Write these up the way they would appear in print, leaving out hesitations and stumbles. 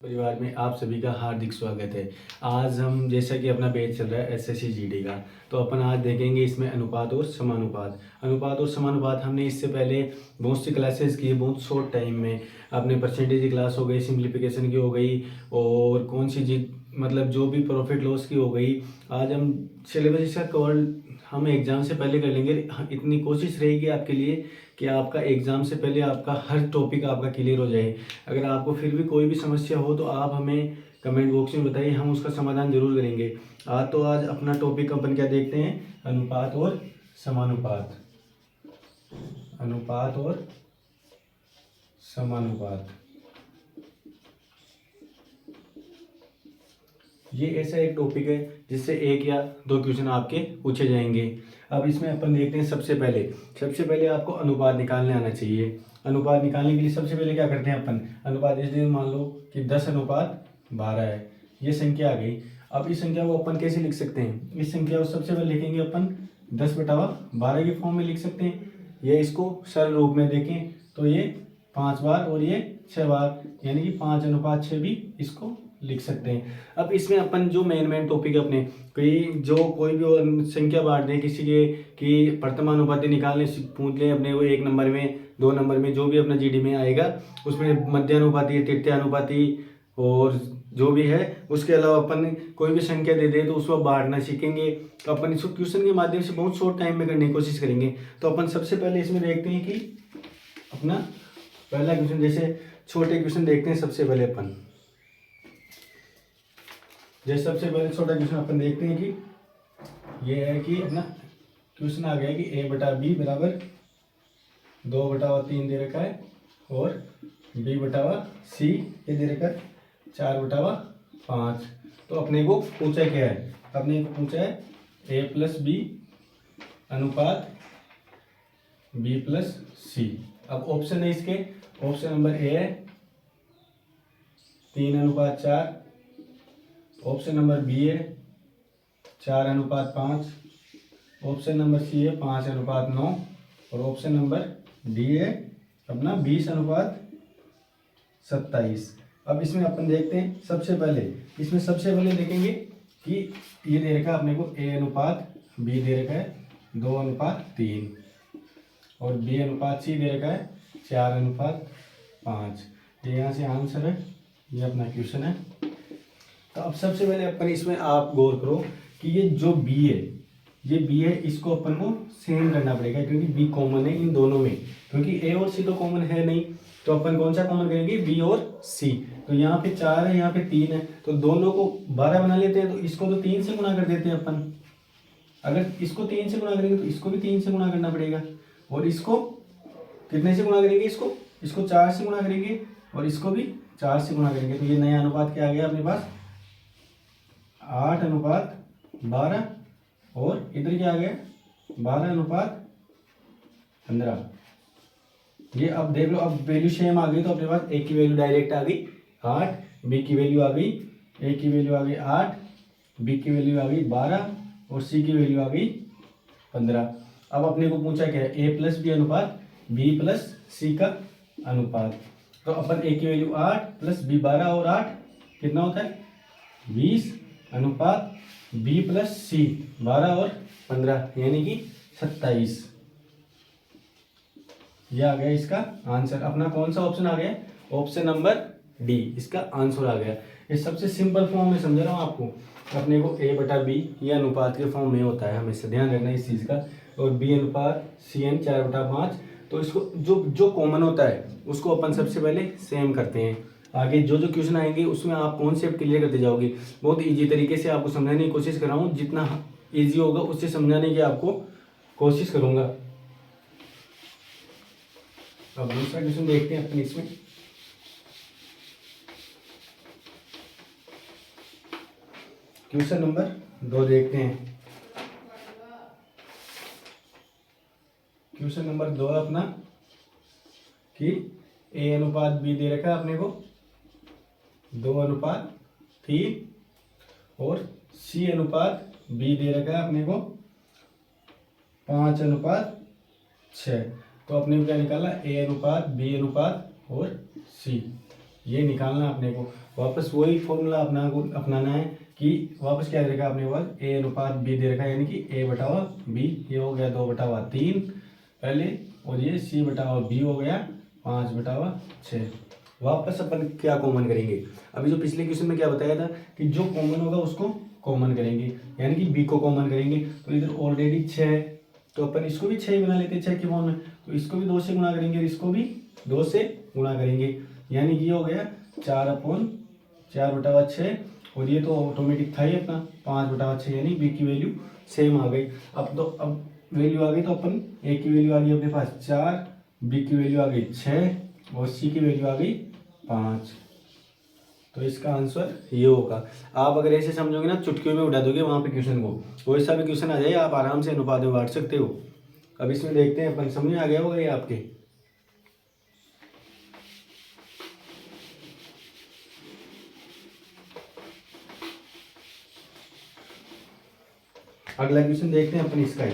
परिवार में आप सभी का हार्दिक स्वागत है। आज हम जैसा कि अपना बैच चल रहा है एसएससी जीडी का, तो अपन आज देखेंगे इसमें अनुपात और समानुपात। अनुपात और समानुपात हमने इससे पहले बहुत सी क्लासेस की, बहुत शॉर्ट टाइम में। अपने परसेंटेज की क्लास हो गई, सिंप्लीफिकेशन की हो गई, और कौन सी चीज मतलब जो भी प्रॉफिट लॉस की हो गई। आज हम सिलेबस इसका कवर हम एग्जाम से पहले कर लेंगे। इतनी कोशिश रहेगी आपके लिए कि आपका एग्जाम से पहले आपका हर टॉपिक आपका क्लियर हो जाए। अगर आपको फिर भी कोई भी समस्या हो तो आप हमें कमेंट बॉक्स में बताइए, हम उसका समाधान जरूर करेंगे। आज अपना टॉपिक अपन क्या देखते हैं, अनुपात और समानुपात। अनुपात और समानुपात ये ऐसा एक टॉपिक है जिससे एक या दो क्वेश्चन आपके पूछे जाएंगे। अब इसमें अपन देखते हैं सबसे पहले आपको अनुपात निकालने आना चाहिए। अनुपात निकालने के लिए सबसे पहले क्या करते हैं अपन, अनुपात जैसे मान लो कि 10:12 है, ये संख्या आ गई। अब इस संख्या को अपन कैसे लिख सकते हैं, इस संख्या को सबसे पहले लिखेंगे अपन 10/12 के फॉर्म में लिख सकते हैं। ये इसको सरल रूप में देखें तो ये 5 बार और ये 6 बार, यानी कि 5:6 भी इसको लिख सकते हैं। अब इसमें अपन जो मेन टॉपिक है अपने, कोई भी और संख्या बांट दें किसी के कि प्रथमानुपाती निकालने पूछ लें अपने को, 1 नंबर में 2 नंबर में जो भी अपना जीडी में आएगा, उसमें मध्यानुपाती, तृतीयानुपाती और जो भी है, उसके अलावा अपन कोई भी संख्या दे दे तो उसको बांटना सीखेंगे। तो अपन इसको क्वेश्चन के माध्यम से बहुत शॉर्ट टाइम में करने की कोशिश करेंगे। तो अपन सबसे पहले इसमें देखते हैं कि अपना पहला क्वेश्चन, जैसे छोटे क्वेश्चन देखते हैं सबसे पहले अपन। जैसे सबसे पहले छोटा क्वेश्चन अपन देखते हैं कि ये है कि अपना क्वेश्चन आ गया कि a/b बराबर 2/3 दे रखा है, और b/c ये दे रखा है 4/5। तो अपने को पूछा क्या है, अपने को पूछा है a+b अनुपात b+c। अब ऑप्शन है इसके, ऑप्शन नंबर ए है 3:4, ऑप्शन नंबर बी है 4:5, ऑप्शन नंबर सी है 5:9, और ऑप्शन नंबर डी है अपना 20:27। अब इसमें अपन देखते हैं सबसे पहले देखेंगे कि ये दे रखा है अपने को a/b दे रखा है 2:3, और b/c दे रखा है 4:5। ये यहाँ से आंसर है, ये अपना क्वेश्चन है। तो अब सबसे पहले अपन इसमें आप गौर करो कि ये जो बी है इसको अपन को सेम करना पड़ेगा, क्योंकि बी कॉमन है इन दोनों में, क्योंकि ए और सी तो कॉमन है नहीं। तो अपन कौन सा कॉमन करेंगे, बी और सी। तो यहाँ पे 4 है, यहाँ पे 3 है, तो दोनों को 12 बना लेते हैं। तो इसको तो 3 से गुणा कर देते हैं अपन। अगर इसको 3 से गुणा करेंगे तो इसको भी 3 से गुणा करना पड़ेगा, और इसको कितने से गुणा करेंगे, इसको 4 से गुणा करेंगे, और इसको भी 4 से गुणा करेंगे। तो ये नया अनुपात क्या आ गया अपने पास, 8:12, और इधर क्या आ गया 12:15। ये अब देख लो, अब वैल्यू सेम आ गई, तो अपने पास ए की वैल्यू डायरेक्ट आ गई 8, बी की वैल्यू आ गई, ए की वैल्यू आ गई 8, बी की वैल्यू आ गई 12, और सी की वैल्यू आ गई 15। अब अपने को पूछा क्या है, a+b अनुपात b+c का अनुपात। तो अपन ए की वैल्यू 8 + b 12 और 8 कितना होता है 20 अनुपात b+c 12 और 15 यानी कि 27। यह आ गया इसका आंसर। अपना कौन सा ऑप्शन आ गया, ऑप्शन नंबर डी इसका आंसर आ गया। ये सबसे सिंपल फॉर्म में समझा रहा हूँ आपको। अपने को a/b ये अनुपात के फॉर्म में होता है, हमेशा ध्यान रखना इस चीज़ का, और b/cn 4/5। तो इसको जो कॉमन होता है उसको अपन सबसे पहले सेम करते हैं। आगे जो क्वेश्चन आएंगे उसमें आप कॉन्सेप्ट क्लियर करते जाओगे। बहुत इजी तरीके से आपको समझाने की कोशिश कर रहा हूँ, जितना इजी होगा उससे समझाने की आपको कोशिश करूँगा। अब दूसरा क्वेश्चन देखते हैं अपन इसमें। क्वेश्चन नंबर 2 देखते हैं। क्वेश्चन नंबर 2 है अपना कि a/b दे रखा है अपने को 2:3, और c/b दे रखा है अपने को 5:6। तो अपने को क्या निकाला, a/b और c। ये निकालना अपने को। वापस वही फॉर्मूला अपनाना है कि वापस क्या दे रखा है अपने पास, ए अनुपात बी दे रखा है, यानी कि ए बटावा बी, ये हो गया 2/3 पहले, और ये सी बटावा बी हो गया 5/6। वापस अपन क्या कॉमन करेंगे, अभी जो पिछले क्वेश्चन में क्या बताया था कि जो कॉमन होगा उसको कॉमन करेंगे, यानी कि बी को कॉमन करेंगे। तो इधर ऑलरेडी 6 है, तो अपन इसको भी 6 ही बना लेते हैं 6 के फॉर्म में, तो इसको भी 2 से गुणा करेंगे और इसको भी 2 से गुणा करेंगे, यानी कि ये हो गया 4/6, और ये तो ऑटोमेटिक था ही अपना 5/6, यानी बी की वैल्यू सेम आ गई। अब वैल्यू आ गई, तो अपन ए की वैल्यू आ गई अपने पास 4, बी की वैल्यू आ गई 6 और सी की वैल्यू आ गई 5। तो इसका आंसर ये होगा। आप अगर ऐसे समझोगे ना, चुटकियों में उठा दोगे वहाँ पे क्वेश्चन को, वैसा भी क्वेश्चन आ जाए, आप आराम से अनुपात में बांट सकते हो। अब इसमें देखते हैं अपन, समझ में आ गया होगा ये आपके। अगला क्वेश्चन देखते हैं अपन इसका ही,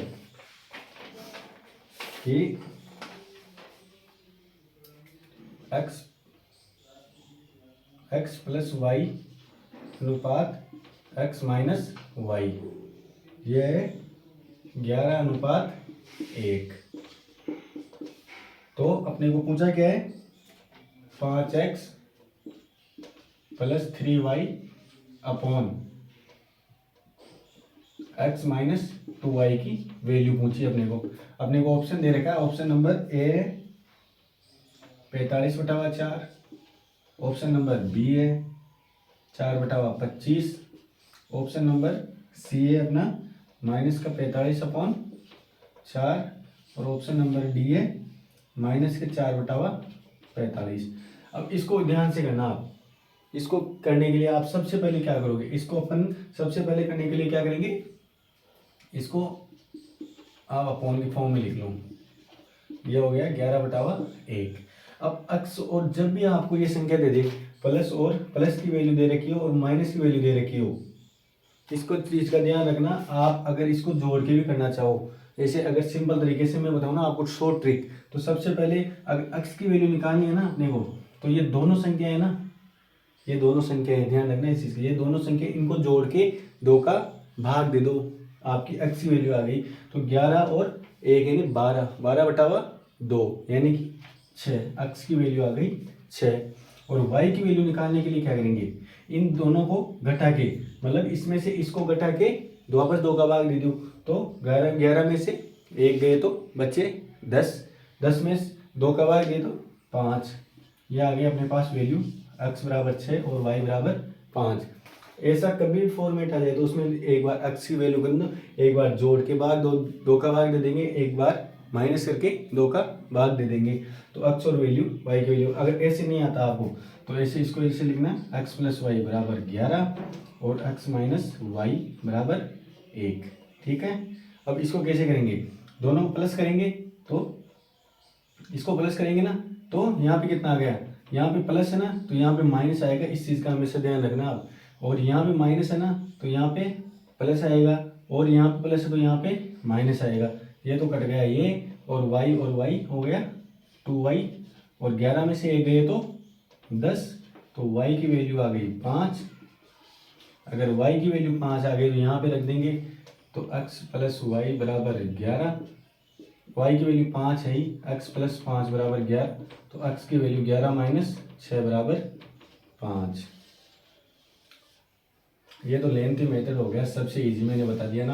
कि x प्लस वाई अनुपात x माइनस वाई, ये है 11/1। तो अपने को पूछा क्या है, 5x plus 3y upon x minus 2y की वैल्यू पूछी अपने को। ऑप्शन दे रखा है, option number A 45/4, option number B है 4/25, ऑप्शन नंबर सी है अपना माइनस का 45/4, और ऑप्शन नंबर डी है माइनस के 4/45। अब इसको ध्यान से करना आप। इसको करने के लिए आप सबसे पहले क्या करोगे, इसको अपन सबसे पहले करने के लिए क्या करेंगे, इसको आप अपॉन की फॉर्म में लिख लो, ये हो गया 11/1। अब अक्स, और जब भी आपको ये संख्या दे दे, प्लस की वैल्यू दे रखी हो और माइनस की वैल्यू दे रखी हो, इसको चीज का ध्यान रखना। आप अगर इसको जोड़ के भी करना चाहो, जैसे अगर सिंपल तरीके से मैं बताऊँ ना आपको शॉर्ट ट्रिक, तो सबसे पहले अगर अक्स की वैल्यू निकालनी है ना अपने को, तो ये दोनों संख्या है ना, ये दोनों संख्या है, ध्यान रखना इस चीज का, ये दोनों संख्या इनको जोड़ के 2 का भाग दे दो, आपकी एक्स की वैल्यू आ गई। तो 11 और 1 यानी 12/2, यानी कि 6, एक्स की वैल्यू आ गई 6। और वाई की वैल्यू निकालने के लिए क्या करेंगे, इन दोनों को घटा के, मतलब इसमें से इसको घटा के वापस 2 का भाग दे दो, तो 11 में से 1 गए तो बचे 10 में 2 का भाग दे दो 5। ये आ गई अपने पास वैल्यू, x बराबर 6 और y बराबर 5। ऐसा कभी फॉर्मेट आ जाए तो उसमें एक बार x की वैल्यू कर दो, एक बार जोड़ के भाग 2 का भाग दे देंगे, एक बार माइनस करके 2 का भाग दे देंगे। तो x और वैल्यू y की वैल्यू, अगर ऐसे नहीं आता आपको तो ऐसे इसको ऐसे लिखना, x प्लस वाई बराबर 11 और x माइनस वाई बराबर 1। ठीक है। अब इसको कैसे करेंगे, दोनों प्लस करेंगे, तो इसको प्लस करेंगे ना, तो यहाँ पे कितना आ गया, यहाँ पे प्लस है ना, तो यहाँ पे माइनस आएगा, इस चीज़ का हमेशा ध्यान रखना आप। और यहाँ पे माइनस है ना, तो यहाँ पे प्लस आएगा, और यहाँ पे प्लस है तो यहाँ पे माइनस आएगा। ये तो कट गया ये, और y हो गया 2y, और 11 में से 1 गए तो 10, तो y की वैल्यू आ गई 5। अगर y की वैल्यू 5 आ गई तो यहाँ पे रख देंगे, तो x प्लस वाई बराबर 11, y की वैल्यू 5 है ही, x प्लस 5 बराबर 11, तो x की वैल्यू 11 माइनस 6 बराबर 5। ये तो लेंथी मेथड हो गया, सबसे इजी मैंने बता दिया ना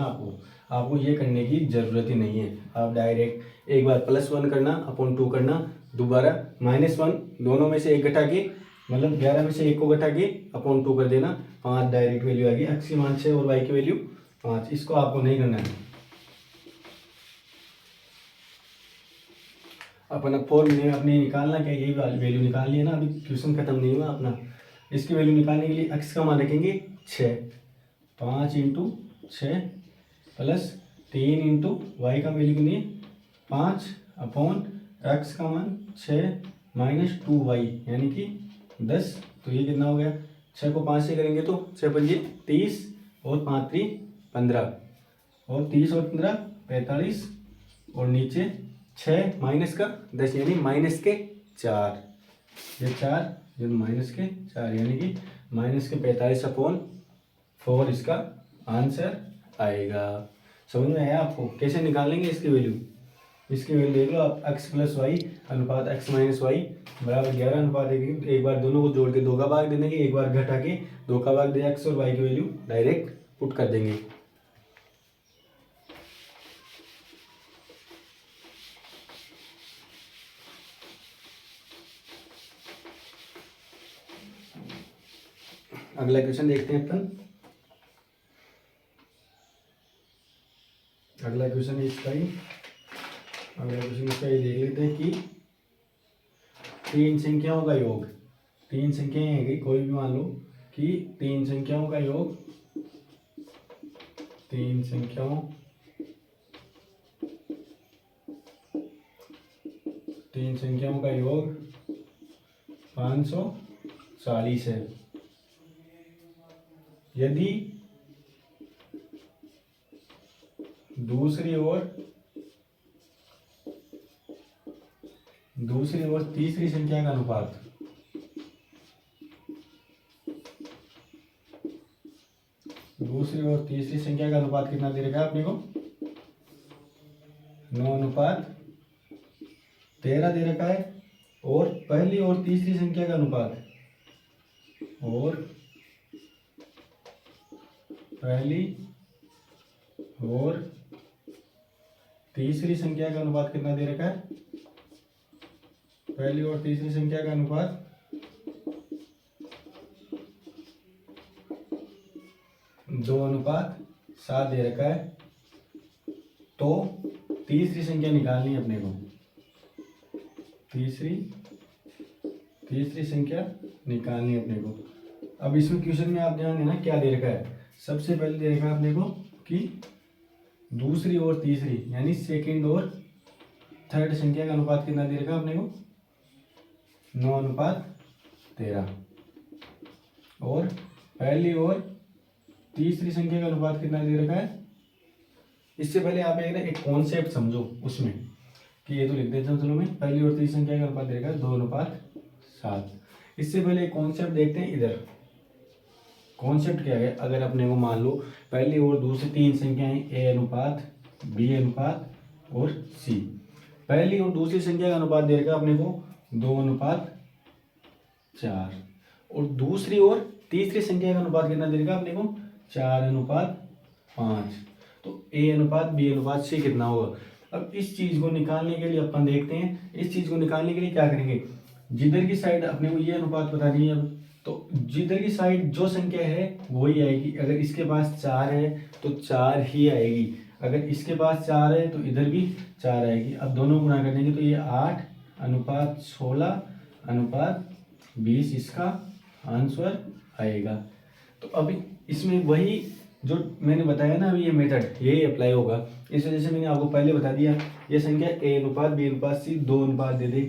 आपको ये करने की ज़रूरत ही नहीं है। आप डायरेक्ट एक बार +1 करना अपॉन 2 करना, दोबारा -1, दोनों में से एक घटा के, मतलब 11 में से 1 को घटा के अपॉन 2 कर देना, 5 डायरेक्ट वैल्यू आ गई, x की मान 6 और y की वैल्यू 5। इसको आपको नहीं करना है। अपन अब फॉर्मूले अपने निकालना क्या, यही वाली वैल्यू निकालनी है ना, अभी क्वेश्चन खत्म नहीं हुआ अपना। इसकी वैल्यू निकालने के लिए x का मान रखेंगे 6, 5 × 6 प्लस 3 × y का वैल्यू कितनी है 5 अपॉन x का मान 6 माइनस 2y यानी कि 10। तो ये कितना हो गया, 6 को 5 से करेंगे तो 6 × 5 = 30 और 5 × 15, और 30 और 15 45, और नीचे 6 माइनस का 10 यानी -4। ये 4 जब -4 यानी कि -45/4 इसका आंसर आएगा। समझ में आया आपको? कैसे निकालेंगे इसकी वैल्यू? इसकी वैल्यू देख लो आप, x + y अनुपात x - y बराबर 11 अनुपात 1। एक बार दोनों को जोड़ के 2 का भाग दे देंगे, एक बार घटा के 2 का भाग दे x और y की वैल्यू डायरेक्ट पुट कर देंगे। अगला क्वेश्चन देखते हैं अपन। अगला क्वेश्चन इसका ही देख लेते हैं कि 3 संख्याओं का योग, 3 संख्याएं हैं, कोई भी मान लो कि 3 संख्याओं का योग, 3 संख्याओं का योग 540 है। यदि दूसरी ओर तीसरी संख्या का अनुपात कितना दे रखा है अपने को? 9:13 दे रखा है। और पहली और तीसरी संख्या का अनुपात कितना दे रखा है? पहली और तीसरी संख्या का अनुपात 2:7 दे रखा है। तो तीसरी संख्या निकालनी है अपने को, तीसरी संख्या निकालनी है अपने को। अब इसमें क्वेश्चन में आप ध्यान देना क्या दे रखा है। सबसे पहले दे रखा है अपने को कि दूसरी और तीसरी यानी सेकंड और थर्ड संख्या का अनुपात कितना दे रखा है अपने को? 9:13। और पहली और तीसरी संख्या का अनुपात कितना दे रखा है? इससे पहले आप एक कॉन्सेप्ट समझो उसमें कि ये तो लिख देता हूँ चलो मैं, पहली और तीसरी संख्या का अनुपात दे रखा है 2:7। इससे पहले एक कॉन्सेप्ट देखते हैं इधर। कॉन्सेप्ट क्या है? अगर अपने को मान लो पहली और दूसरी 3 संख्याएं A अनुपात, B अनुपात और C। पहली और दूसरी संख्या का अनुपात दे रखा है अपने को 2:4। और दूसरी और तीसरी संख्या का अनुपात कितना दे रखा है अपने को? 4:5। तो A अनुपात B अनुपात C कितना होगा? अब इस चीज को निकालने के लिए अपन देखते हैं, इस चीज को निकालने के लिए क्या करेंगे? जिधर की साइड अपने को ये अनुपात पता नहीं है, तो जिधर की साइड जो संख्या है वही आएगी। अगर इसके पास 4 है तो 4 ही आएगी, अगर इसके पास 4 है तो इधर भी 4 आएगी। अब दोनों गुणा कर देंगे तो ये 8:16:20 इसका आंसर आएगा। तो अभी इसमें वही जो मैंने बताया ना, अभी ये मेथड यही अप्लाई होगा। इस वजह से मैंने आपको पहले बता दिया, ये संख्या A अनुपात B अनुपात C 2 अनुपात दे दे,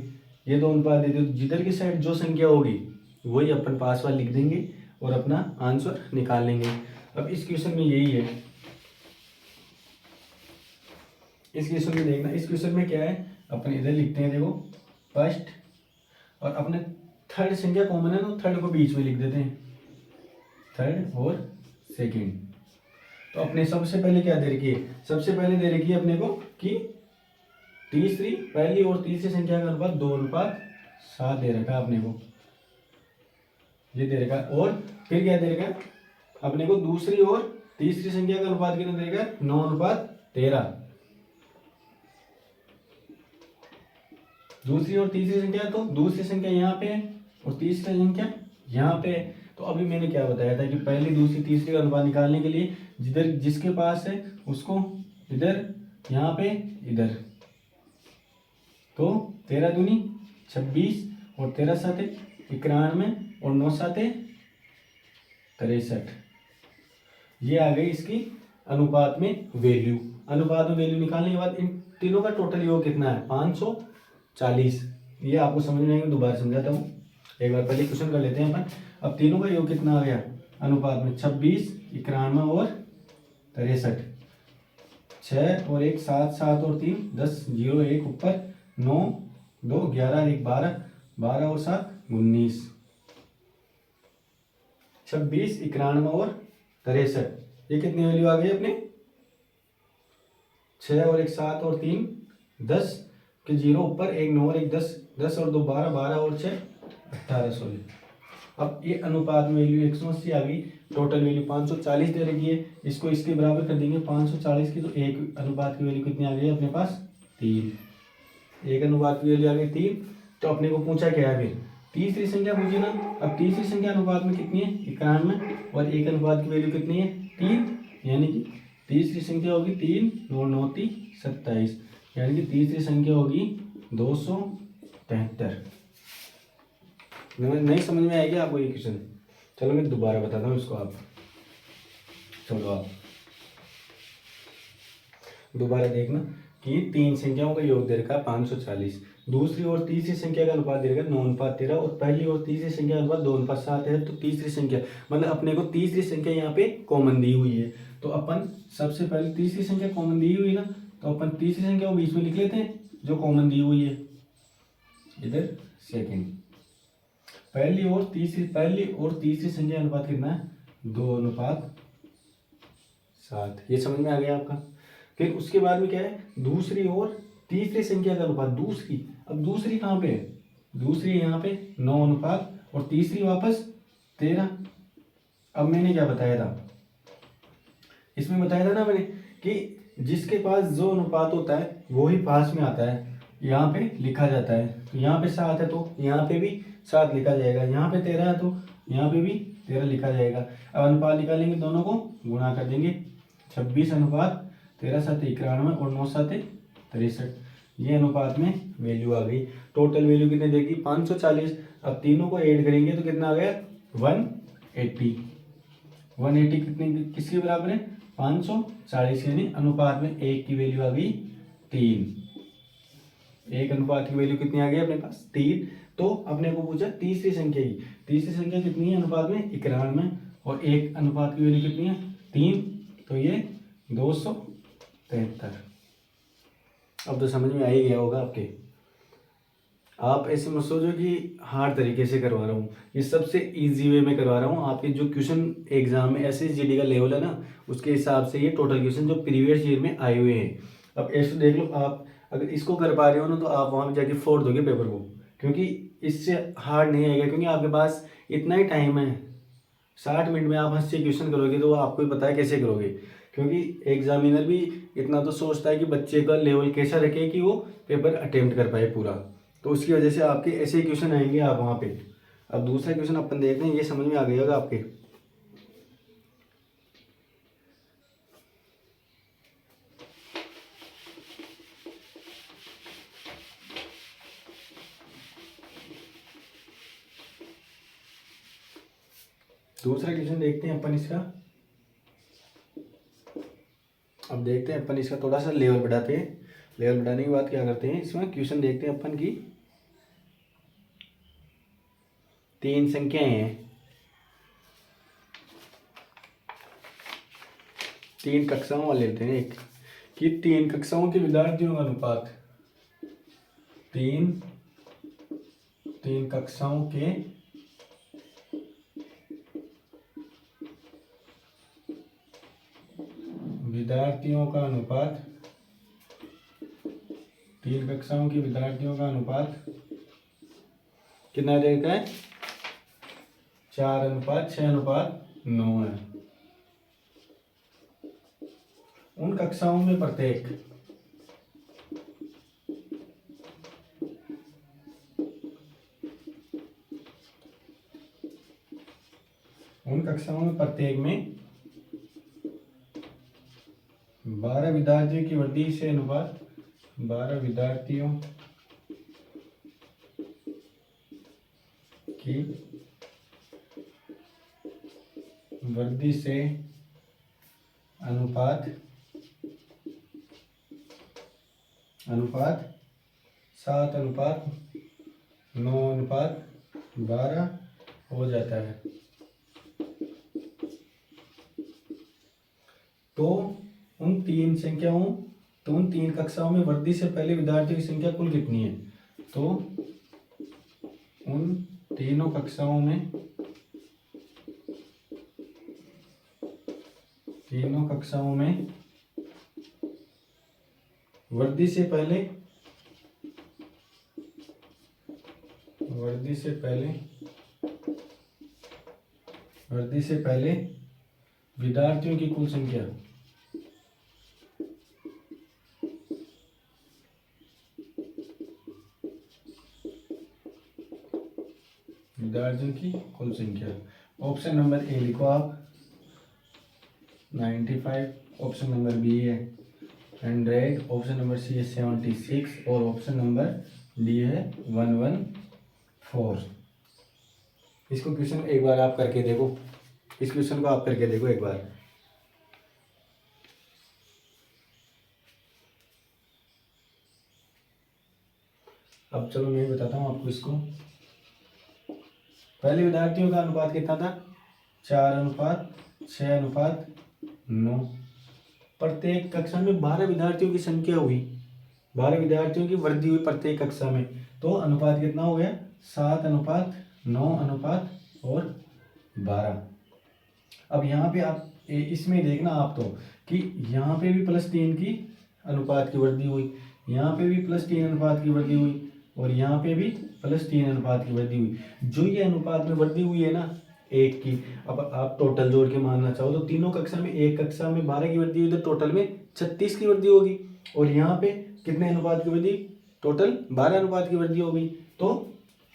ये 2 अनुपात दे दे, जिधर की साइड जो संख्या होगी वही अपन पास वाला लिख देंगे और अपना आंसर निकाल लेंगे। अब इस क्वेश्चन में यही है, इस क्वेश्चन में देखना, इस क्वेश्चन में क्या है, अपन इधर लिखते हैं देखो फर्स्ट, और अपने थर्ड संख्या कॉमन है ना, थर्ड को बीच में लिख देते हैं, थर्ड और सेकंड। तो अपने सबसे पहले क्या दे रखी है? सबसे पहले दे रखी है अपने को कि पहली और तीसरी संख्या का अनुपात 2:7 दे रखा है अपने को, ये दे रखा है। और फिर क्या दे रखा है अपने को? दूसरी और तीसरी संख्या का अनुपात कितना दे रखा है? 9:13। दूसरी और तीसरी संख्या, तो दूसरी संख्या यहाँ पे है और तीसरी संख्या यहाँ पे है। तो अभी मैंने क्या बताया था कि पहली दूसरी तीसरी का अनुपात निकालने के लिए जिधर जिसके पास है उसको इधर, यहाँ पे इधर, तो 13 दूनी 26 और 13 7 91 और 9 7 63। ये आ गई इसकी अनुपात में वैल्यू। अनुपात में वैल्यू निकालने के बाद इन तीनों का टोटल योग कितना है? 540। ये आपको समझ में आएगा, दोबारा समझाता हूँ। एक बार पहले क्वेश्चन कर लेते हैं अपन। अब तीनों का योग कितना आ गया अनुपात में? 26, 91 और 63। 6 और 1 7, 7 और 3 10, 0 1 ऊपर, 9 2 11 1 12, 12 और 7 19। 26, 91 और 63, ये कितनी वैल्यू आ गई अपने? 6 और 1 7 और 3 10 के 0 ऊपर 1 9 और 1 10, 10 और 2 12, 12 और 6 18 16। अब ये अनुपात में वैल्यू 180 आ गई। टोटल वैल्यू 540 दे रखी है, इसको इसके बराबर कर देंगे 540 की, तो एक अनुपात की वैल्यू कितनी आ गई अपने पास? 3। एक अनुपात की वैल्यू आ गई 3। तो अपने को पूछा क्या है फिर? तीसरी संख्या पूछी ना। अब तीसरी संख्या अनुपात में कितनी है? 91, और एक अनुपात की वैल्यू कितनी है? 3। यानी कि तीसरी संख्या होगी 3 9 9 27, यानी कि तीसरी संख्या होगी 273। नहीं समझ में आएगी आपको ये क्वेश्चन? चलो मैं दोबारा बताता हूँ इसको। आप चलो आप दोबारा देखना कि तीन संख्याओं का योग दे रखा है 540, दूसरी और तीसरी संख्या का अनुपात दे रखा है 9:13, और पहली और तीसरी संख्या का अनुपात 2:7 है। तो तीसरी संख्या मतलब अपने को तीसरी संख्या यहाँ पे कॉमन दी हुई है, तो अपन सबसे पहले तीसरी संख्या कॉमन दी हुई ना, तो अपन तीसरी संख्या को बीच में लिख लेते हैं जो कॉमन दी हुई है इधर सेकेंड। पहली और तीसरी संख्या अनुपात कितना है? 2:7। ये समझ में आ गया आपका? फिर उसके बाद में क्या है? दूसरी और तीसरी संख्या का अनुपात। दूसरी, अब दूसरी कहाँ पे है? दूसरी यहाँ पे 9 और तीसरी वापस 13। अब मैंने क्या बताया था इसमें? बताया था ना मैंने कि जिसके पास जो अनुपात होता है वो ही पास में आता है, यहाँ पे लिखा जाता है। तो यहाँ पे 7 है तो यहाँ पे भी 7 लिखा जाएगा, यहाँ पे 13 है तो यहाँ पे भी 13 लिखा जाएगा। अब अनुपात निकालेंगे, दोनों को गुणा कर देंगे। 26:13 7 91 और 9 7 63, ये अनुपात में वैल्यू आ गई। टोटल वैल्यू कितने देगी? 540। अब तीनों को ऐड करेंगे तो कितना आ गया? 180। 180 कितने किसके बराबर है? 540, यानी अनुपात में 1 की वैल्यू आ गई 3। एक अनुपात की वैल्यू कितनी आ गई अपने पास? 3। तो अपने को पूछा तीसरी संख्या की। तीसरी संख्या कितनी है अनुपात में? 91, और एक अनुपात की वैल्यू कितनी है? 3। तो ये 273। अब तो समझ में आ ही गया होगा आपके। आप ऐसे मत सोचो कि हार्ड तरीके से करवा रहा हूँ, ये सबसे इजी वे में करवा रहा हूँ। आपके जो क्वेश्चन एग्जाम में SSGD का लेवल है ना, उसके हिसाब से ये टोटल क्वेश्चन जो प्रीवियस ईयर में आए हुए हैं। अब ऐसे देख लो, आप अगर इसको कर पा रहे हो ना तो आप वहाँ जाके फोड़ दोगे पेपर को, क्योंकि इससे हार्ड नहीं आएगा, क्योंकि आपके पास इतना ही टाइम है। 60 मिनट में आप 80 क्वेश्चन करोगे तो आपको ही पता है कैसे करोगे, क्योंकि एग्जामिनर भी इतना तो सोचता है कि बच्चे का लेवल कैसा रखे कि वो पेपर अटेम्प्ट कर पाए पूरा। तो उसकी वजह से आपके ऐसे ही क्वेश्चन आएंगे आप वहाँ पे। अब दूसरा क्वेश्चन अपन देखते हैं, ये समझ में आ गया होगा आपके। दूसरा क्वेश्चन देखते हैं अपन इसका। अब देखते हैं अपन इसका थोड़ा सा लेवल बढ़ाते हैं। लेवल बढ़ाने के बाद क्या करते हैं, इसमें क्वेश्चन देखते हैं अपन की। 3 संख्याएं हैं, 3 कक्षाओं वाले लेते हैं। एक कि 3 कक्षाओं के विद्यार्थियों का अनुपात, 3 कक्षाओं के विद्यार्थियों का अनुपात, 3 कक्षाओं के विद्यार्थियों का अनुपात कितना देता है? 4:6:9 है। उन कक्षाओं में प्रत्येक में 12 विद्यार्थियों की वृद्धि से अनुपात, 12 विद्यार्थियों की वृद्धि से अनुपात 7:9:12 हो जाता है। तो उन 3 कक्षाओं में वृद्धि से पहले विद्यार्थियों की संख्या कुल कितनी है? तो उन तीनों कक्षाओं में तीनों कक्षाओं में वर्दी से पहले विद्यार्थियों की कुल संख्या ऑप्शन नंबर ए लिखो आप 95, ऑप्शन नंबर बी है 100, ऑप्शन नंबर सी है 76 और ऑप्शन नंबर डी है 114। इसको क्वेश्चन एक बार आप करके देखो, इस क्वेश्चन को आप करके देखो एक बार। अब चलो मैं बताता हूँ आपको इसको। पहले विद्यार्थियों का अनुपात कितना था? 4:6:9। प्रत्येक कक्षा में 12 विद्यार्थियों की संख्या हुई, 12 विद्यार्थियों की वृद्धि हुई प्रत्येक कक्षा में, तो अनुपात कितना हो गया? 7:9:12। अब यहाँ पे आप इसमें देखना आप तो कि यहाँ पे भी +3 की अनुपात की वृद्धि हुई, यहाँ पे भी +3 अनुपात की वृद्धि हुई और यहाँ पे भी +3 अनुपात की वृद्धि हुई। जो ये अनुपात में वृद्धि हुई है ना 1 की, अब आप टोटल जोड़ के मानना चाहो तो तीनों कक्षा में, एक कक्षा में 12 की वृद्धि हुई तो टोटल में 36 की वृद्धि होगी। और यहाँ पे कितने अनुपात की वृद्धि? टोटल 12 अनुपात की वृद्धि होगी। तो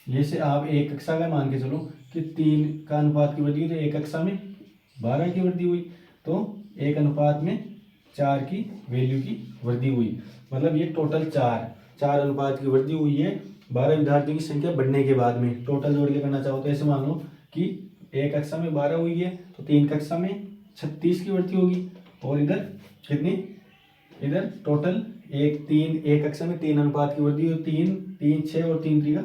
जैसे आप एक कक्षा का मान के चलो कि 3 का अनुपात की वृद्धि हुई तो एक कक्षा में 12 की वृद्धि हुई, तो 1 अनुपात में 4 की वैल्यू की वृद्धि हुई। मतलब ये टोटल 4 अनुपात की वृद्धि हुई है 12 विद्यार्थियों की संख्या बढ़ने के बाद में। टोटल जोड़ के करना चाहो तो ऐसे मान लो कि एक कक्षा में 12 हुई है तो 3 कक्षा में 36 की वृद्धि होगी और इधर कितनी? इधर टोटल एक कक्षा में 3 अनुपात की वृद्धि हुई, 3 6 और 3 3 का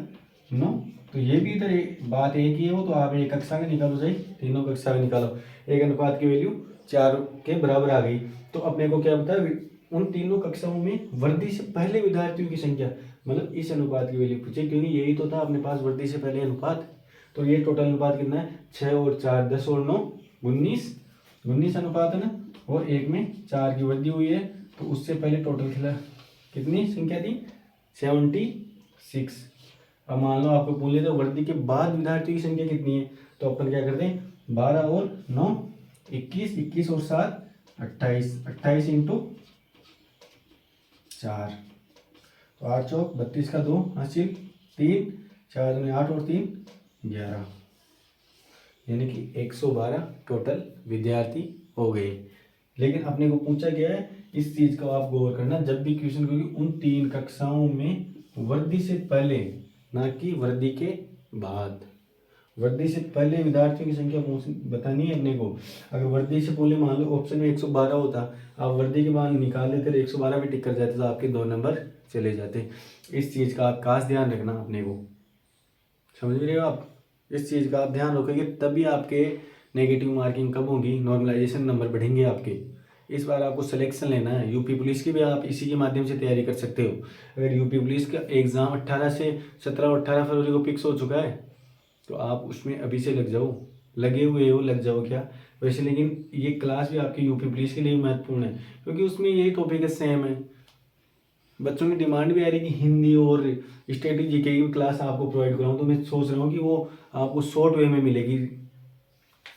9। तो ये भी इधर बात एक ही है, वो तो आप एक कक्षा का निकालो सही, तीनों कक्षा का निकालो, 1 अनुपात की वैल्यू 4 के बराबर आ गई। तो अपने को क्या बताया? उन तीनों कक्षाओं में वृद्धि से पहले विद्यार्थियों की संख्या, मतलब इस अनुपात की वैल्यू पूछे, क्योंकि यही तो था अपने पास वृद्धि से पहले अनुपात। तो ये टोटल अनुपात कितना है? 6 और 4 10 और 9 19 अनुपात है ना, और एक में 4 की वृद्धि हुई है तो उससे पहले टोटल खिला कितनी संख्या थी? 76। अब मान लो आपको पूछ लेते वृद्धि के बाद विद्यार्थियों की संख्या कितनी है, तो अपन क्या करते हैं 12 और 9 21, 21 और 7 28, 28 इंटू 4, तो 8 चौक 32 का 2 हासिल 3, 4 दूनी 8 और 3 11, यानी कि 112 टोटल विद्यार्थी हो गए। लेकिन अपने को पूछा गया है, इस चीज का आप गौर करना जब भी क्वेश्चन, क्योंकि उन 3 कक्षाओं में वृद्धि से पहले, ना कि वृद्धि के बाद। वृद्धि से पहले विद्यार्थियों की संख्या बतानी है अपने को। अगर वृद्धि से पहले मान लो ऑप्शन में 112 होता, आप वृद्धि के बाद निकाल लेते तो 112 भी टिक कर जाते तो आपके 2 नंबर चले जाते। इस चीज़ का आप खास ध्यान रखना अपने को, समझ रहे हो आप? इस चीज़ का आप ध्यान रखोगे तभी आपके नेगेटिव मार्किंग कब होगी, नॉर्मलाइजेशन नंबर बढ़ेंगे आपके। इस बार आपको सिलेक्शन लेना है, यूपी पुलिस की भी आप इसी के माध्यम से तैयारी कर सकते हो। अगर यूपी पुलिस का एग्ज़ाम 17 और 18 फरवरी को फिक्स हो चुका है तो आप उसमें अभी से लग जाओ, लगे हुए हो लग जाओ क्या वैसे। लेकिन ये क्लास भी आपकी यूपी पुलिस के लिए महत्वपूर्ण है, क्योंकि उसमें यही टॉपिक सेम है। बच्चों की डिमांड भी आ रही है कि हिंदी और स्टैटिक जीके की क्लास आपको प्रोवाइड कराऊँ, तो मैं सोच रहा हूँ कि वो आपको शॉर्ट वे में मिलेगी,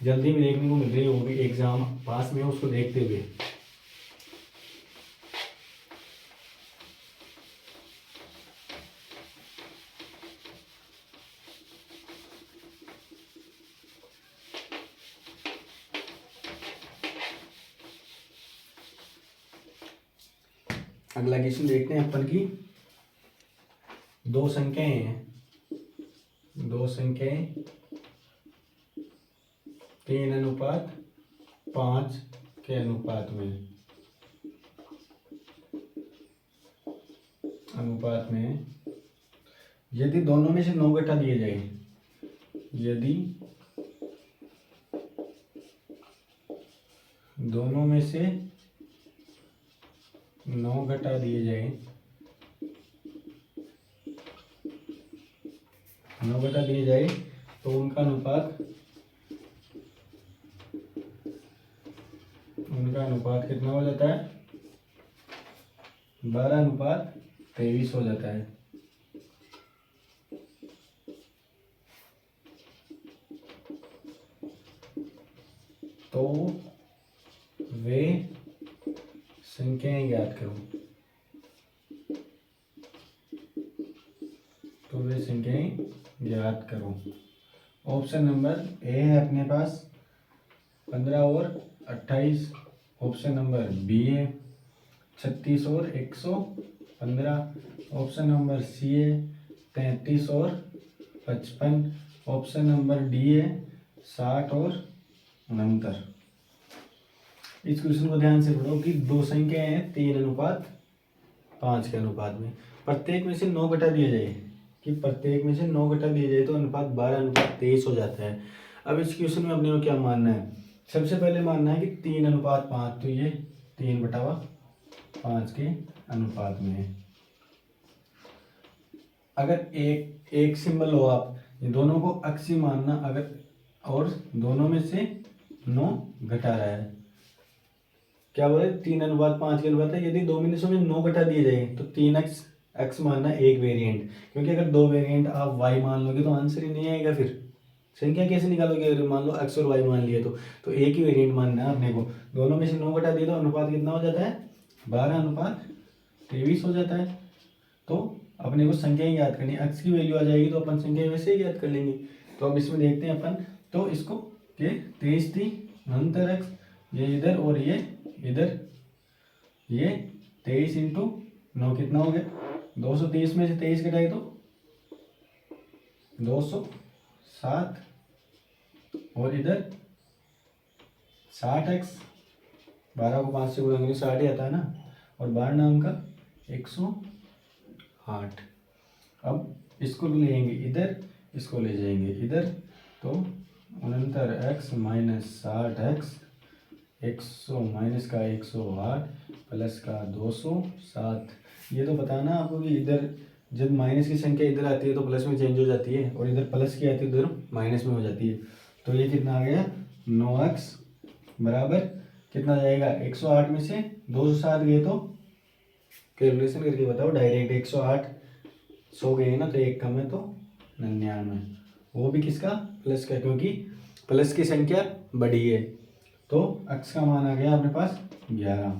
जल्दी में देखने को मिल रही है, वो भी एग्ज़ाम पास में उसको देखते हुए। अगला क्वेश्चन देखते हैं अपन की। दो संख्याएं 3:5 के अनुपात में यदि दोनों में से 9 घटा दिए जाए, यदि दोनों में से 9 घटा दिए जाए, 9 घटा दिए जाए तो उनका अनुपात उनका अनुपात कितना हो जाता है? 12:23 हो जाता है। तो वे संख्याएं ज्ञात करो। तो वे संख्याएं ज्ञात करो। ऑप्शन नंबर ए है अपने पास 15 और 28। ऑप्शन नंबर बी है 36 और 115। ऑप्शन नंबर सी है 33 और 55। ऑप्शन नंबर डी है 60 और 69। इस क्वेश्चन को ध्यान से पढ़ो कि दो संख्याएं हैं 3:5 के अनुपात में, प्रत्येक में से 9 घटा दिया जाए कि प्रत्येक में से 9 घटा दिया जाए तो अनुपात 12:23 हो जाता है। अब इस क्वेश्चन में अपने को क्या मानना है? सबसे पहले मानना है कि 3:5, तो ये 3/5 के अनुपात में है। अगर एक सिंबल हो, आप दोनों को अक्षी मानना, अगर और दोनों में से 9 घटा रहा है, क्या बोले 3:5 के अनुपात है। यदि दो में से 9 घटा दिए जाए तो 3x मानना एक वेरिएंट, क्योंकि अगर दो वेरिएंट आप y मान लोगे तो आंसर ही नहीं आएगा। फिर संख्या कैसे निकालोगे? अगर मान लो x और y मान लिए तो एक ही वेरिएंट मानना है अपने को। दोनों में से 9 घटा दिए तो अनुपात कितना हो जाता है? 12:23 हो जाता है। तो अपने को संख्याएं याद करनी, x की वैल्यू आ जाएगी तो अपन संख्या वैसे ही याद कर लेंगे। तो अब इसमें देखते हैं अपन, तो इसको के 23 थी, 69x, ये इधर और ये इधर, ये 23 इंटू 9 कितना हो गया? 230 में से 23 घटाए तो 207, और इधर 60x, 12 को 5 से गुणा 60 ही आता है ना, और 12 नाम का 108। अब इसको ले जाएंगे इधर, इसको ले जाएंगे इधर, तो 69x माइनस 60x, 100 माइनस का 108 प्लस का 207। ये तो बताना आपको कि इधर जब माइनस की संख्या इधर आती है तो प्लस में चेंज हो जाती है, और इधर प्लस की आती है तो इधर माइनस में हो जाती है। तो ये कितना आ गया? 9x बराबर कितना जाएगा? 108 में से 207 गए तो कैलकुलेशन करके बताओ डायरेक्ट। 108 100 गए ना, तो एक कम है तो 99, वो भी किसका? प्लस का, क्योंकि प्लस की संख्या बड़ी है। तो x का मान आ गया अपने पास 11।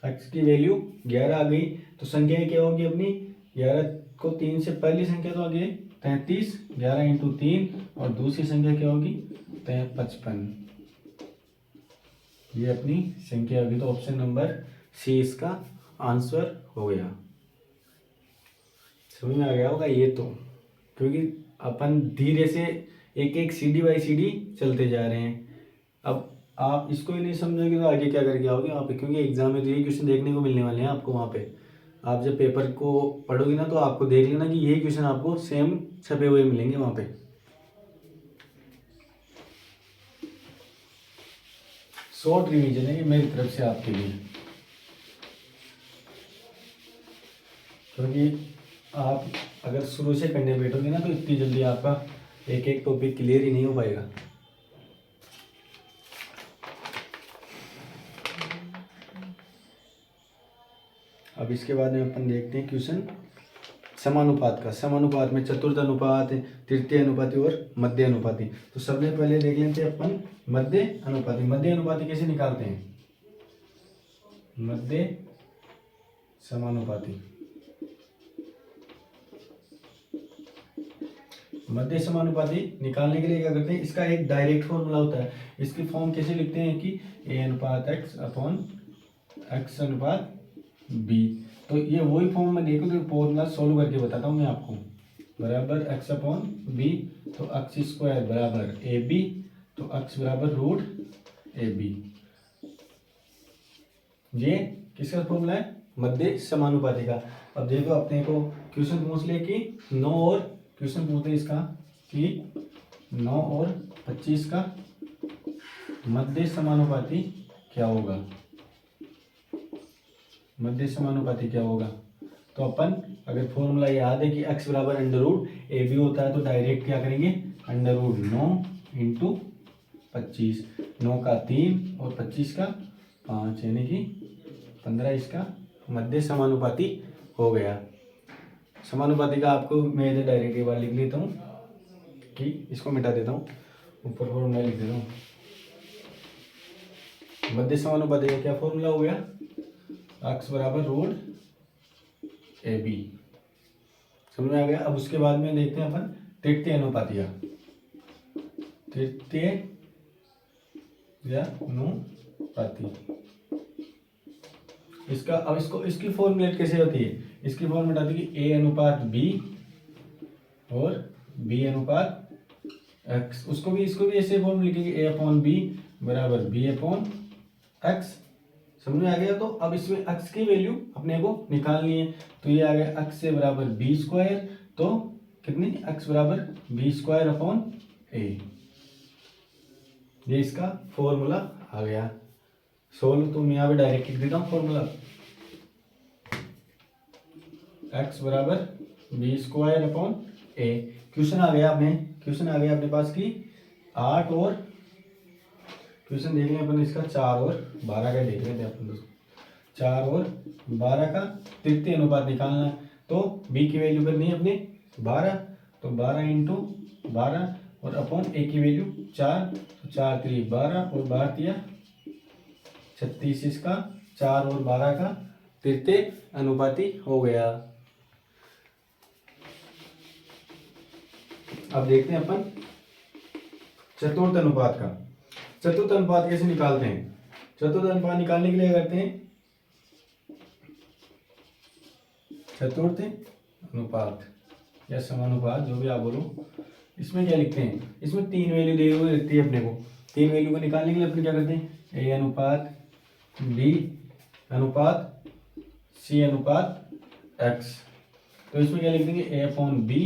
x की वैल्यू 11 आ गई तो संख्या क्या होगी अपनी? 11 को 3 से पहली संख्या तो आ गई 33, 11 इंटू 3, और दूसरी संख्या क्या होगी? 55। ये अपनी संख्या होगी। तो ऑप्शन नंबर सी इसका आंसर हो गया। समझ में आ गया होगा ये तो, क्योंकि अपन धीरे से एक एक सीढ़ी बाई सीढ़ी चलते जा रहे हैं। अब आप इसको ही नहीं समझोगे तो आगे क्या करके आओगे वहाँ पे, क्योंकि एग्जाम में तो ये क्वेश्चन देखने को मिलने वाले हैं आपको वहाँ पे। आप जब पेपर को पढ़ोगे ना तो आपको देख लेना कि यही क्वेश्चन आपको सेम छपे हुए मिलेंगे वहाँ पे। शॉर्ट रिवीजन है ये मेरी तरफ से आपके लिए, क्योंकि आप अगर शुरू से करने बैठोगे ना तो इतनी जल्दी आपका एक एक टॉपिक क्लियर ही नहीं हो पाएगा। अब इसके बाद में अपन देखते हैं क्वेश्चन समानुपात का। समानुपात में चतुर्थ अनुपात, तृतीय अनुपाति और मध्य अनुपाति। तो सबसे पहले देख लेते हैं अपन मध्य अनुपाति। मध्य अनुपाति कैसे निकालते हैं? मध्य समानुपाति। मध्य समानुपाती निकालने के लिए क्या करते हैं? इसका एक डायरेक्ट फॉर्मूला होता है। इसकी फॉर्म कैसे लिखते हैं कि a अनुपात x अपॉन x अनुपात b। तो ये वही फॉर्म में देखो तो फॉर्मूला सोल्व करके बताता हूँ मैं आपको। बराबर x अपॉन b, तो x स्क्वायर बराबर ab, तो x बराबर रूट ab। ये किसका फॉर्मूला है? मध्य समानुपाती का। अब देखो अपने को क्वेश्चन पूछ ले कि 9 और क्वेश्चन पूछते इसका कि 9 और 25 का मध्य समानुपाती क्या होगा? मध्य समानुपाती क्या होगा? तो अपन अगर फॉर्मूला याद है कि x बराबर अंडर रूट ए बी होता है, तो डायरेक्ट क्या करेंगे? Under root 9 into 25। 9 का 3 और 25 का 5 यानी कि 15 इसका मध्य समानुपाती हो गया। समानुपाती का आपको मैं इधर डायरेक्ट एक बार लिख लेता हूँ कि इसको मिटा देता हूँ, ऊपर फॉर्मूला लिख देता हूँ। मध्य समानुपाती का क्या फॉर्मूला हो गया, x बराबर रोड ए बी। समझ में आ गया। अब उसके बाद में देखते हैं अपन तृतीय अनुपाती का, तृतीय या अनुपाती इसका। अब इसकी फॉर्मूलेट कैसे होती है, इसकी फॉर्मूलेट आती है कि a अनुपात b और b अनुपात x। इसको भी ऐसे फॉर्मूला लिखेंगे a अपॉन b बराबर b अपॉन x। समझ में आ गया। तो अब इसमें x की वैल्यू अपने को निकालनी है, तो ये आ गया x से बराबर b स्क्वायर, तो कितनी x बराबर b स्क्वायर अपॉन a। ये इसका फॉर्मूला आ गया। सोल्व तो मैं यहाँ पे डायरेक्ट लिख देता हूँ फॉर्मूला, x बराबर बी स्क्वायर अपॉन ए। क्वेश्चन आ गया अपने पास की 8 और क्वेश्चन देख लें अपन इसका 4 और 12 का देख रहे थे अपन दोस्तों। 4 और 12 का तृतीय अनुपात निकालना है, तो b की वैल्यू करनी है अपने 12, तो 12 इंटू 12 और अपॉन a की वैल्यू 4, तो 4 3 12 और 12 3 36 इसका 4 और 12 का तृतीय अनुपाती हो गया। अब देखते हैं अपन चतुर्थ अनुपात का। चतुर्थ अनुपात कैसे निकालते हैं, चतुर्थ अनुपात निकालने के लिए करते हैं चतुर्थ अनुपात या समानुपात, जो भी आप बोलो। इसमें क्या लिखते हैं, इसमें 3 वैल्यू दी हुई रहती है अपने को। 3 वैल्यू को निकालने के लिए अपन क्या करते हैं, a अनुपात b अनुपात c अनुपात x। तो इसमें क्या लिख देंगे, a अपॉन b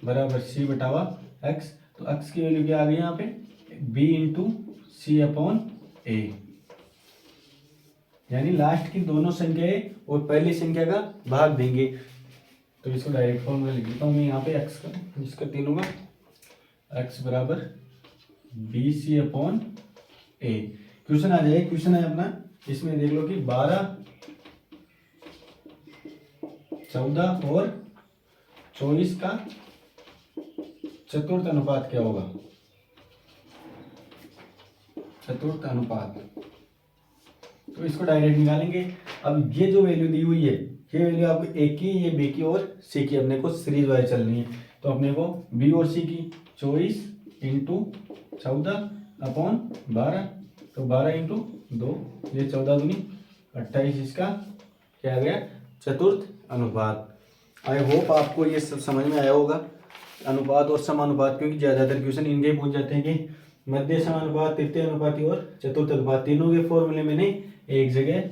बराबर c बटावा x। तो x की वैल्यू क्या आ गई यहाँ पे, b into C upon a, यानी लास्ट की दोनों संख्याएं और पहली संख्या का भाग देंगे। तो इसको डायरेक्ट फॉर्मूला लिख देता हूँ मैं यहाँ पे x का, जिसका तीनों का x बराबर बी सी अपॉन ए। क्वेश्चन आ जाए, क्वेश्चन है अपना, इसमें देख लो कि 12 14 और 24 का चतुर्थ अनुपात क्या होगा, चतुर्थ अनुपात। तो इसको डायरेक्ट निकालेंगे। अब ये जो वैल्यू दी हुई है, ये वैल्यू आपको ए की, ये बी की और सी की अपने को सीरीज वाइज चलनी है। तो अपने को बी और सी की 24 इंटू 14 अपॉन 12, तो 12 इंटू 2, ये 14 दूनी 28, इसका क्या आ गया, चतुर्थ अनुपात। आई होप आपको ये सब समझ में आया होगा, अनुपात और समानुपात, क्योंकि ज़्यादातर क्वेश्चन इनके पूछ जाते हैं कि मध्य समानुपात, तृतीय अनुपाती और चतुर्थ अनुपात, तीनों के फॉर्मूले मैंने एक जगह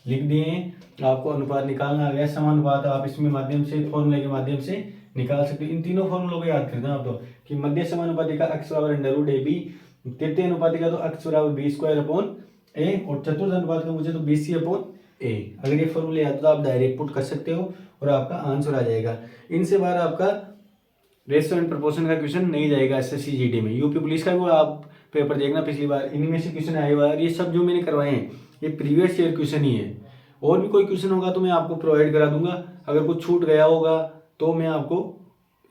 लिख दिए हैं। आपको अनुपात निकालना आ गया, समानुपात आप इसमें माध्यम से, फॉर्मूले के माध्यम से निकाल सकते हो। इन तीनों फॉर्मूलों को याद करना आप, तो कि मध्य समानुपाती का x बराबर अंडर रूट ए बी, तृतीय अनुपाती का तो x बराबर बी स्क्वायर अपॉन ए, और चतुर्थ अनुपात का मुझे तो बी सी अपॉन ए। अगर ये फॉर्मूले याद तो आप डायरेक्ट पुट कर सकते हो और आपका आंसर आ जाएगा। इनसे बाहर आपका रेशियो एंड प्रोपोर्शन का क्वेश्चन नहीं जाएगा एसएससी जीडी में। यूपी पुलिस का भी आप पेपर देखना, पिछली बार इनमें से क्वेश्चन आए हुआ है। ये सब जो मैंने करवाए हैं ये प्रीवियस ईयर क्वेश्चन ही है। और भी कोई क्वेश्चन होगा तो मैं आपको प्रोवाइड करा दूंगा। अगर कुछ छूट गया होगा तो मैं आपको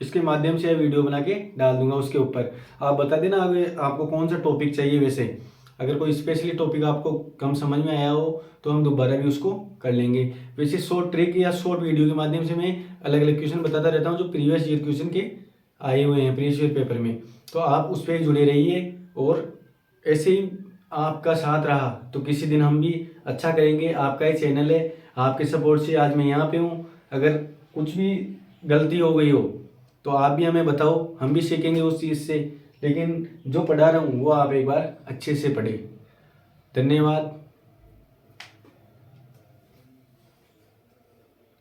इसके माध्यम से वीडियो बना के डाल दूंगा। उसके ऊपर आप बता देना अगर आपको कौन सा टॉपिक चाहिए। वैसे अगर कोई स्पेशली टॉपिक आपको कम समझ में आया हो तो हम दोबारा भी उसको कर लेंगे। वैसे शॉर्ट ट्रिक या शॉर्ट वीडियो के माध्यम से मैं अलग अलग क्वेश्चन बताता रहता हूँ जो प्रीवियस ईयर क्वेश्चन के आए हुए हैं प्रीवियस ईयर पेपर में। तो आप उस पर जुड़े रहिए और ऐसे ही आपका साथ रहा तो किसी दिन हम भी अच्छा करेंगे। आपका ही चैनल है, आपके सपोर्ट से आज मैं यहाँ पे हूँ। अगर कुछ भी गलती हो गई हो तो आप भी हमें बताओ, हम भी सीखेंगे उस चीज़ से। लेकिन जो पढ़ा रहा हूँ वो आप एक बार अच्छे से पढ़ें। धन्यवाद।